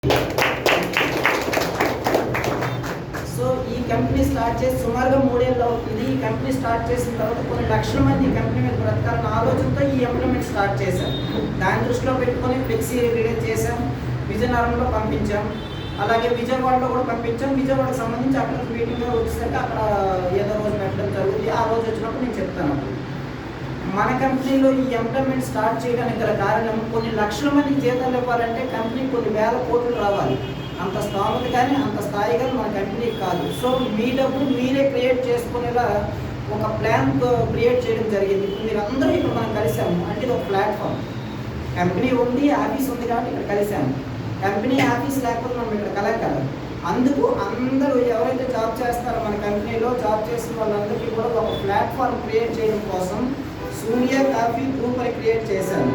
So ఈ company start చేసి సుమారుగా 3 ఏళ్ళు అవుతుంది. ఈ కంపెనీ స్టార్ట్ చేసిన తర్వాత కొన్ని లక్షల మంది ఈ కంపెనీ మీద బ్రతకాలన్న ఆలోచనతో ఈ ఎంప్లాయ్మెంట్ స్టార్ట్ చేశాం. దాన్ని దృష్టిలో పెట్టుకొని ఫ్లెక్సీ రిలీజ్ చేసాం, విజయనగరంలో పంపించాం, అలాగే విజయవాడలో కూడా పంపించాం. విజయవాడకు సంబంధించి అక్కడ మీటింగ్లో వచ్చేసరికి అక్కడ ఏదో రోజు పెట్టడం జరుగుతుంది. ఆ రోజు వచ్చినప్పుడు నేను చెప్తాను. మన కంపెనీలో ఈ ఎంప్లాయ్మెంట్ స్టార్ట్ చేయడానికి గల కారణం కొన్ని లక్షల మందికి జీతాలు ఇవ్వాలంటే కంపెనీ కొన్ని వేల కోట్లు రావాలి. అంత స్థామత కానీ అంత స్థాయి కానీ మన కంపెనీకి కాదు. సో మీ డబ్బులు మీరే క్రియేట్ చేసుకునేలా ఒక ప్లాన్ క్రియేట్ చేయడం జరిగింది. మీరందరూ ఇక్కడ మనం కలిసాము అంటే ఇది ఒక ప్లాట్ఫామ్. కంపెనీ ఉంది, ఆఫీస్ ఉంది కాబట్టి ఇక్కడ కలిసాము. కంపెనీ ఆఫీస్ లేకపోతే మనం ఇక్కడ కలగలం. అందుకు అందరూ ఎవరైతే జాబ్ చేస్తారో మన కంపెనీలో జాబ్ చేసిన వాళ్ళందరికీ కూడా ఒక ప్లాట్ఫామ్ క్రియేట్ చేయడం కోసం సూర్య కాఫీ గ్రూప్ అని క్రియేట్ చేశాను.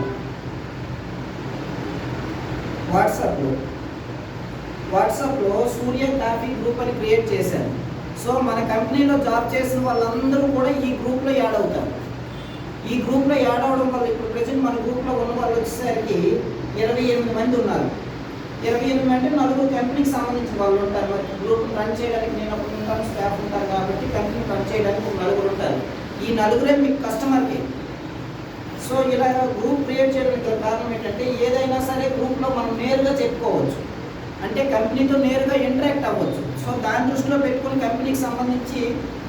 వాట్సాప్లో సూర్య కాఫీ గ్రూప్ అని క్రియేట్ చేశాను. సో మన కంపెనీలో జాబ్ చేసిన వాళ్ళందరూ కూడా ఈ గ్రూప్లో యాడ్ అవుతారు. ఈ గ్రూప్లో యాడ్ అవడం వల్ల ఇప్పుడు ప్రజెంట్ మన గ్రూప్లో ఉన్న వాళ్ళు వచ్చేసరికి 28 మంది ఉన్నారు. 28 అంటే 4 కంపెనీకి సంబంధించిన వాళ్ళు ఉంటారు. మరి గ్రూప్ రన్ చేయడానికి నేను ఒకటి ఉంటాను, స్టాఫ్ ఉంటారు కాబట్టి కంపెనీ రన్ చేయడానికి 4 ఉంటారు. ఈ 4 మీకు కస్టమర్కి. సో ఇలా గ్రూప్ క్రియేట్ చేయడానికి కారణం ఏంటంటే ఏదైనా సరే గ్రూప్లో మనం నేరుగా చెప్పుకోవచ్చు, అంటే కంపెనీతో నేరుగా ఇంటరాక్ట్ అవ్వచ్చు. సో దాని దృష్టిలో పెట్టుకుని కంపెనీకి సంబంధించి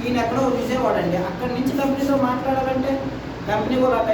ఈయన ఎక్కడో విజయవాడ అండి, అక్కడి నుంచి కంపెనీతో మాట్లాడాలంటే కంపెనీ కూడా